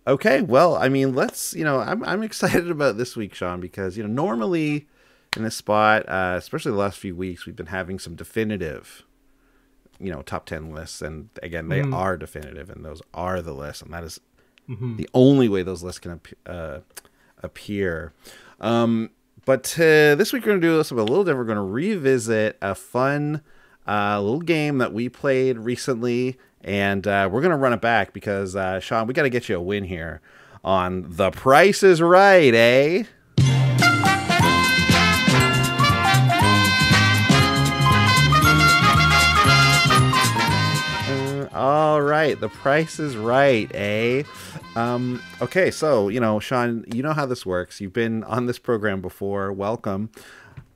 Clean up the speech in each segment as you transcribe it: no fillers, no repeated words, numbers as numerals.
Okay, well, I mean, let's, I'm excited about this week, Sean, because, normally in this spot, especially the last few weeks, we've been having some definitive, top 10 lists. And again, they are definitive, and those are the lists. And that is the only way those lists can appear. But this week, we're going to do something a little different. We're going to revisit a fun little game that we played recently. And we're going to run it back because, Sean, we got to get you a win here on The Price is Right, eh? All right, The Price is Right, eh? Okay, so, Sean, you know how this works. You've been on this program before. Welcome.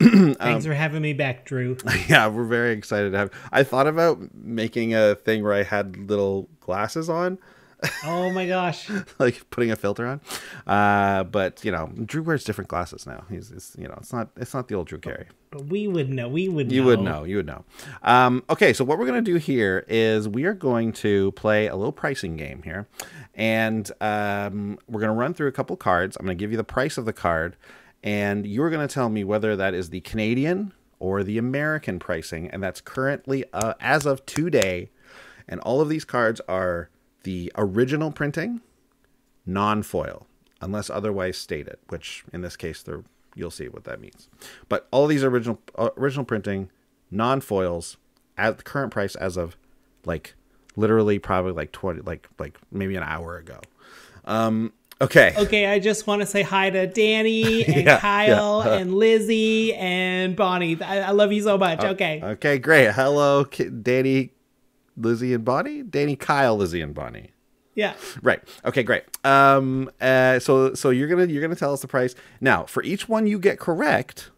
Thanks for having me back, Drew. Yeah, we're very excited to have. I thought about making a thing where I had little glasses on. Oh my gosh! Like putting a filter on. But Drew wears different glasses now. It's not the old Drew Carey. But we would know. You would know. Okay, so what we're gonna do here is we are going to play a little pricing game here, and we're gonna run through a couple cards. I'm gonna give you the price of the card. And you're going to tell me whether that is the Canadian or the American pricing. And that's currently as of today. And all of these cards are the original printing, non-foil, unless otherwise stated, which in this case, you'll see what that means. But all of these original printing, non-foils at the current price as of literally probably 20, maybe an hour ago. Okay, I just want to say hi to Danny and Kyle and Lizzie and Bonnie. I love you so much. Okay, great. Hello, Danny, Lizzie, and Bonnie? Danny, Kyle, Lizzie, and Bonnie. Yeah. Right. Okay, great. So you're gonna tell us the price. Now, for each one you get correct,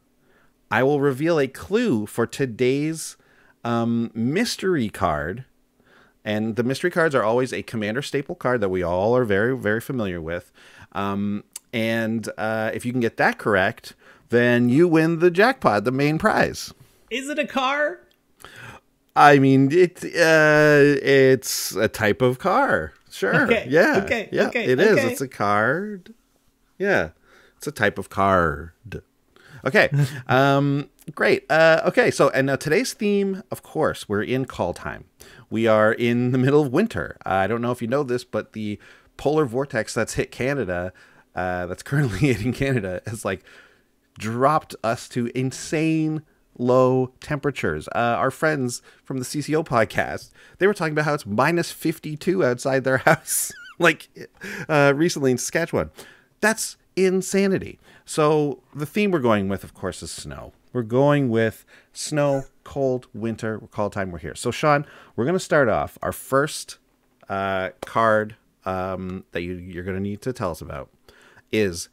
I will reveal a clue for today's mystery card. And the mystery cards are always a Commander staple card that we all are very, very familiar with. And if you can get that correct, then you win the jackpot, the main prize. Is it a car? I mean, it's a type of car. Sure. Okay. Yeah. Okay. Yeah, okay. It is. It's a card. Yeah. It's a type of card. Okay. Great. Okay. So, and now today's theme, of course, we're in call time. We are in the middle of winter. I don't know if you know this, but the polar vortex that's hit Canada, that's currently hitting Canada, has dropped us to insane low temperatures. Our friends from the CCO podcast, they were talking about how it's minus 52 outside their house, recently in Saskatchewan. That's insanity. So the theme we're going with, of course, is snow. We're going with snow, cold, winter, call time, we're here. So, Sean, we're going to start off. Our first card that you're going to need to tell us about is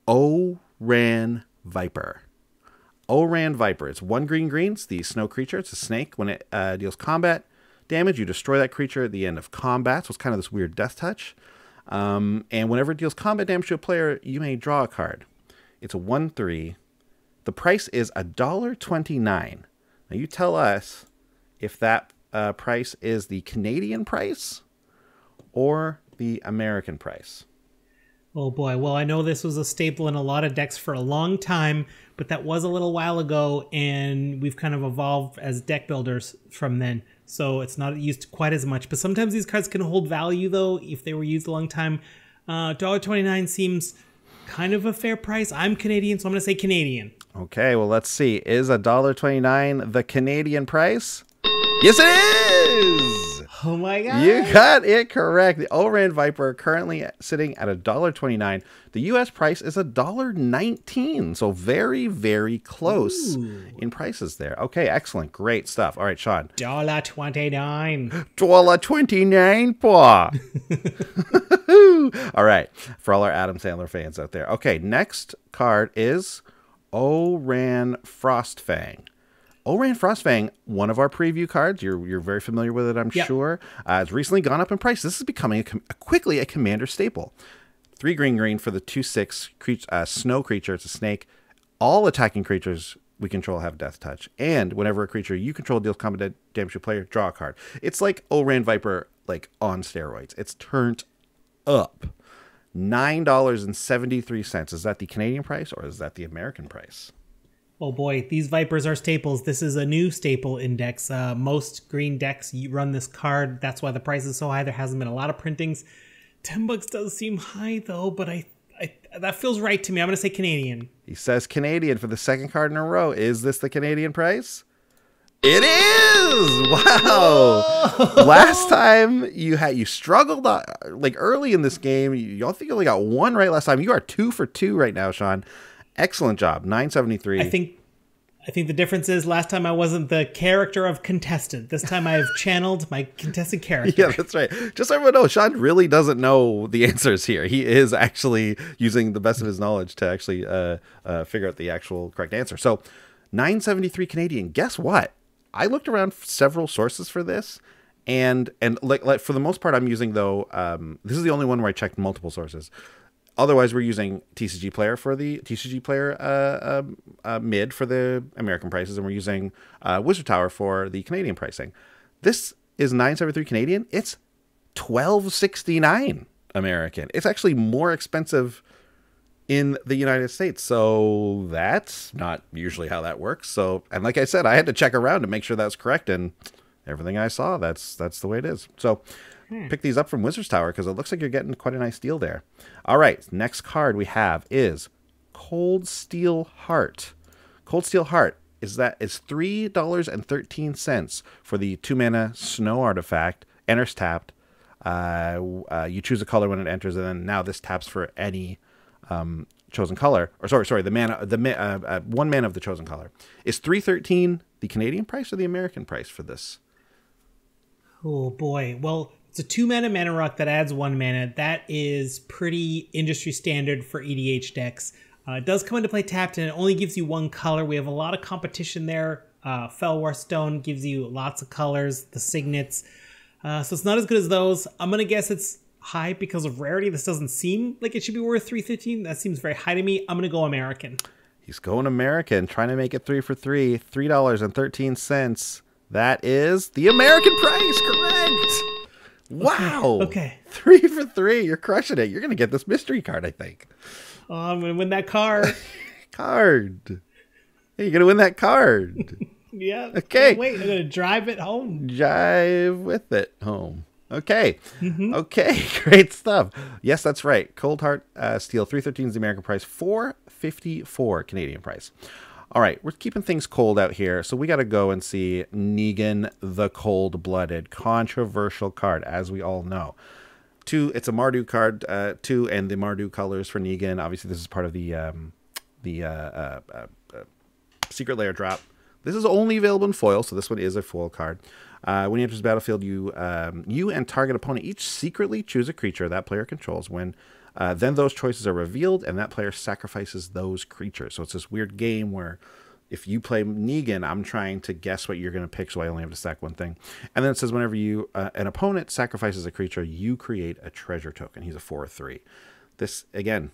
Oran Viper. Oran Viper. It's 1 green. It's the snow creature. It's a snake. When it deals combat damage, you destroy that creature at the end of combat. So it's kind of this weird death touch. And whenever it deals combat damage to a player, you may draw a card. It's a 1/3. The price is $1.29. Now you tell us if that price is the Canadian price or the American price. Oh boy. Well, I know this was a staple in a lot of decks for a long time, but that was a little while ago, and we've kind of evolved as deck builders from then. So it's not used quite as much. But sometimes these cards can hold value, though, if they were used a long time. $1.29 seems kind of a fair price. I'm Canadian, so I'm going to say Canadian. Okay, well, let's see. Is $1.29 the Canadian price? Yes, it is! Oh my god. You got it correct. The Oran Viper currently sitting at $1.29. The US price is $1.19. So very, very close in prices there. Okay, excellent. Great stuff. All right, Sean. $1.29. $1.29, All right, for all our Adam Sandler fans out there. Okay, next card is Oran Frostfang. Oran Frostfang, one of our preview cards. You're very familiar with it, I'm sure. It's recently gone up in price. This is becoming quickly a commander staple. 3 green for the 2/6 snow creature. It's a snake. All attacking creatures we control have death touch. And whenever a creature you control deals combat damage to a player, draw a card. It's like Oran Viper, on steroids. It's turned up. $9.73. Is that the Canadian price or is that the American price? Oh boy, these Vipers are staples. This is a new staple index. Most green decks run this card. That's why the price is so high. There hasn't been a lot of printings. $10 does seem high though, but I that feels right to me. I'm going to say Canadian. He says Canadian for the second card in a row. Is this the Canadian price? It is! Wow! Last time you struggled like early in this game. You all think you only got one right last time. You are 2 for 2 right now, Sean. Excellent job. 973. I think the difference is last time I wasn't the character of contestant. This time I've channeled my contestant character. Yeah, that's right. Just so everyone knows, Sean really doesn't know the answers here. He is actually using the best of his knowledge to actually figure out the actual correct answer. So 973 Canadian. Guess what? I looked around several sources for this, and like for the most part, I'm using though. This is the only one where I checked multiple sources. Otherwise, we're using TCG Player for the TCG Player mid for the American prices, and we're using Wizard Tower for the Canadian pricing. This is 973 Canadian. It's $12.69 American. It's actually more expensive in the United States. So that's not usually how that works. So, and like I said, I had to check around to make sure that's correct, and everything I saw, that's the way it is. So pick these up from Wizard's Tower because it looks like you're getting quite a nice deal there. All right, next card we have is Cold Steel Heart. Cold Steel Heart is $3.13 for the 2-mana snow artifact. Enters tapped. You choose a color when it enters, and then now this taps for any chosen color. Or sorry, the mana, one mana of the chosen color. Is $3.13 the Canadian price or the American price for this? Oh boy. Well, it's a 2-mana rock that adds 1 mana. That is pretty industry standard for EDH decks. It does come into play tapped, and it only gives you 1 color. We have a lot of competition there. Fellwar Stone gives you lots of colors, the signets. So it's not as good as those. I'm going to guess it's high because of rarity. This doesn't seem like it should be worth $3.15. That seems very high to me. I'm going to go American. He's going American, trying to make it 3 for 3. $3.13. That is the American price, correct? Wow. Okay. 3 for 3. You're crushing it. You're going to get this mystery card, I think. Oh, I'm going to win that card. Card. Hey, you're going to win that card. Yeah. Okay. Wait, I'm going to drive it home. Drive with it home. Okay. Okay. Great stuff. Yes, that's right. Cold Heart Steel, $3.13 is the American price, $4.54 Canadian price. All right, we're keeping things cold out here, so we got to go and see Negan the Cold-Blooded, controversial card, as we all know. It's a Mardu card, and the Mardu colors for Negan. Obviously, this is part of the Secret Lair drop. This is only available in foil, so this one is a foil card. When he enters the battlefield, you and target opponent each secretly choose a creature that player controls. Then those choices are revealed, and that player sacrifices those creatures. So it's this weird game where if you play Negan, I'm trying to guess what you're going to pick, so I only have to stack one thing. And then it says whenever an opponent sacrifices a creature, you create a treasure token. He's a 4/3. This, again,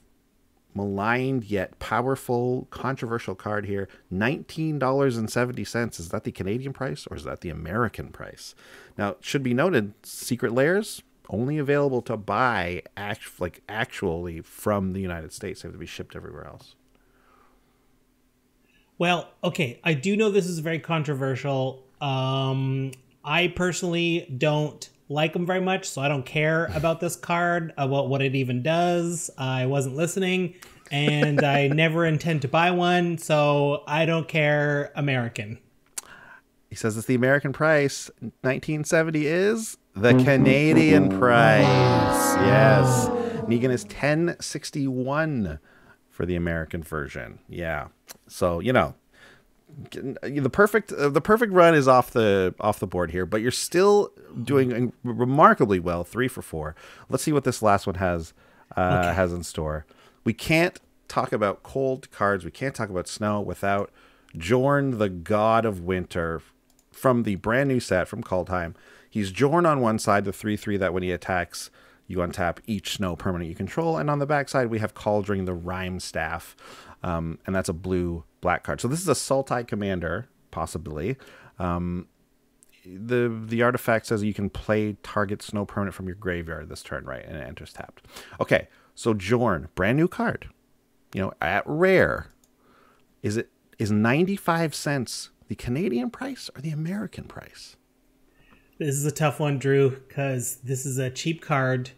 maligned yet powerful, controversial card here. $19.70. Is that the Canadian price, or is that the American price? Now, it should be noted, Secret Lairs only available to buy actually from the United States. They have to be shipped everywhere else. Well, okay, I do know this is very controversial. I personally don't like them very much, so I don't care about this card, about what it even does. I wasn't listening, and I never intend to buy one, so I don't care. American. He says it's the American price. 1970 is the Canadian price. Yes. Negan is $10.61 for the American version. Yeah. So, you know, the perfect run is off the board here, but you're still doing remarkably well. 3 for 4. Let's see what this last one has in store. We can't talk about cold cards. We can't talk about snow without Jorn, the God of Winter, from the brand new set from Kaldheim. He's Jorn on one side, the 3/3 that when he attacks, you untap each snow permanent you control. And on the back side, we have Cauldron, the Rhyme Staff. And that's a blue-black card. So this is a Sultai Commander, possibly. The artifact says you can play target snow permanent from your graveyard this turn, right? And it enters tapped. Okay, So Jorn, brand new card, at rare, is 95 cents the Canadian price or the American price? This is a tough one, Drew, because this is a cheap card.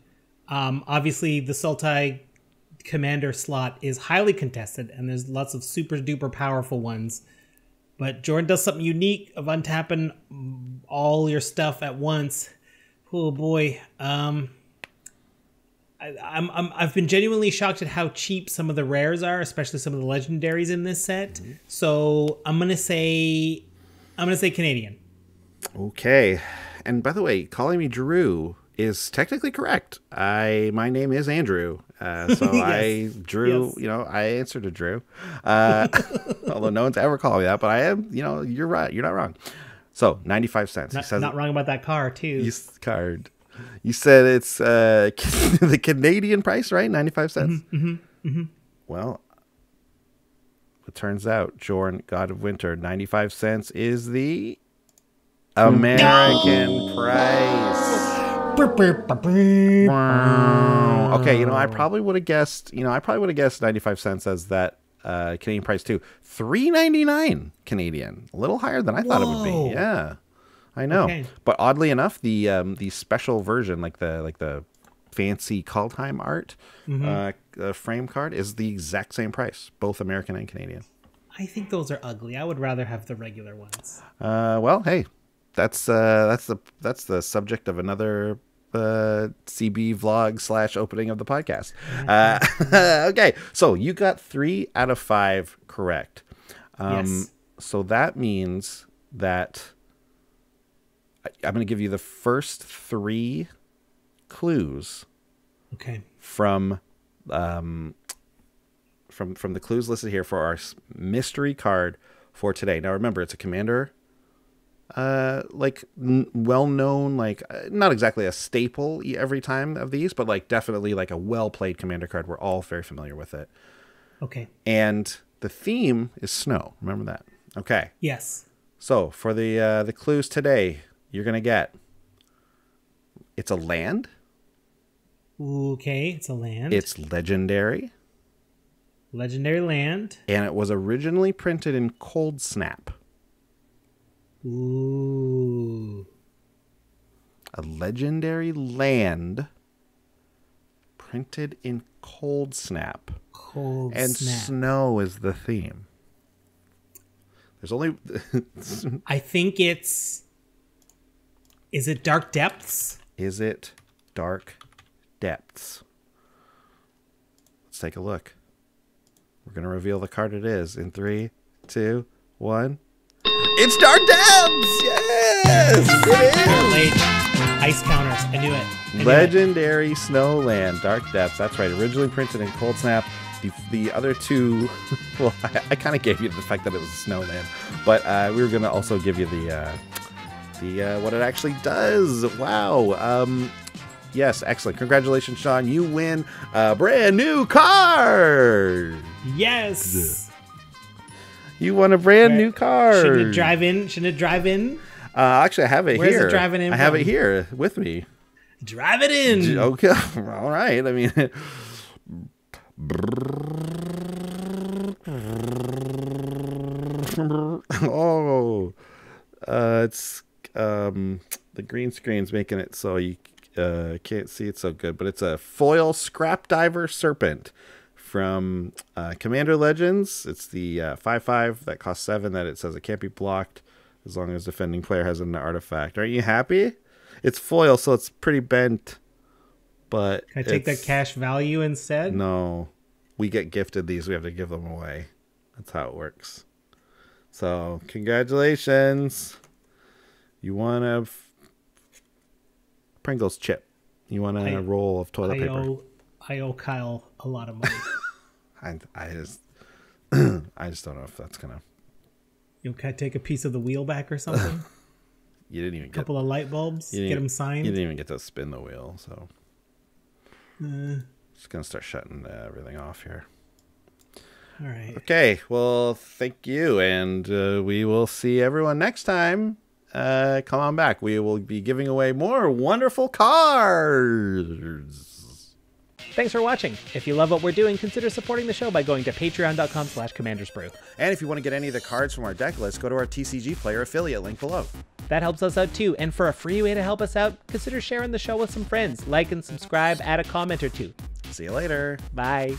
Obviously, the Sultai Commander slot is highly contested, and there's lots of super duper powerful ones. But Jordan does something unique of untapping all your stuff at once. Oh boy, I've been genuinely shocked at how cheap some of the rares are, especially some of the legendaries in this set. Mm-hmm. So I'm gonna say Canadian. Okay, and by the way, calling me Drew is technically correct. My name is Andrew, so yes. I Drew. Yes. I answer to Drew, although no one's ever called me that. But I am. You're right. You're not wrong. So 95 cents. Not wrong about that car too. Card. You said it's the Canadian price, right? 95 cents. Mm-hmm, mm-hmm, mm-hmm. Well, it turns out Jorn, God of Winter, 95 cents is the American price. Okay, I probably would have guessed. I probably would have guessed 95 cents as that Canadian price too. $3.99 Canadian, a little higher than I thought it would be. Yeah, I know. Okay. But oddly enough, the special version, like the fancy Kaldheim art frame card, is the exact same price, both American and Canadian. I think those are ugly. I would rather have the regular ones. Well, hey, that's the subject of another CB vlog / opening of the podcast. Okay, so you got 3 out of 5 correct. Yes. So that means that I'm going to give you the first 3 clues. Okay. From the clues listed here for our mystery card for today. Now remember, it's a commander. Well-known, not exactly a staple every time of these, but definitely a well-played commander card. We're all very familiar with it. Okay. And the theme is snow. Remember that. Okay. Yes. So for the clues today, you're gonna get. It's a land. Okay, it's a land. It's legendary. Legendary land. And it was originally printed in Cold Snap. Ooh. A legendary land printed in Cold Snap. And snow is the theme. There's only... I think it's... Is it Dark Depths? Is it Dark Depths? Let's take a look. We're going to reveal the card it is in 3, 2, 1... It's Dark Depths! Yes! It is! Late. Ice counters. I knew it. Legendary Snowland, Dark Depths. That's right. Originally printed in Cold Snap. The other 2... Well, I kind of gave you the fact that it was a Snowland. But we were going to also give you the what it actually does. Wow. Yes, excellent. Congratulations, Sean. You win a brand new card. Yes. You won a brand new card. Shouldn't it drive in? Actually, I have it Where's here. Where's it driving in? I have it here with me. Drive it in. Okay. All right. I mean, it's the green screen's making it so you can't see it so good, but it's a foil scrap diver serpent. From Commander Legends. It's the 5/5 that costs 7 that it says it can't be blocked as long as defending player has an artifact. Aren't you happy? It's foil, so it's pretty bent. But can I take that cash value instead? No. We get gifted these. We have to give them away. That's how it works. So, congratulations. You won a Pringles chip. You won a roll of toilet paper. I owe Kyle a lot of money. I just don't know if that's gonna. Can I take a piece of the wheel back or something? You didn't even get a couple of light bulbs. Get them signed. You didn't even get to spin the wheel, so just gonna start shutting everything off here. All right. Okay. Well, thank you, and we will see everyone next time. Come on back. We will be giving away more wonderful cards. Thanks for watching. If you love what we're doing, consider supporting the show by going to patreon.com/commandersbrew. And if you want to get any of the cards from our deck list, go to our TCG Player affiliate link below. That helps us out too, and for a free way to help us out, consider sharing the show with some friends. Like and subscribe, add a comment or two. See you later. Bye.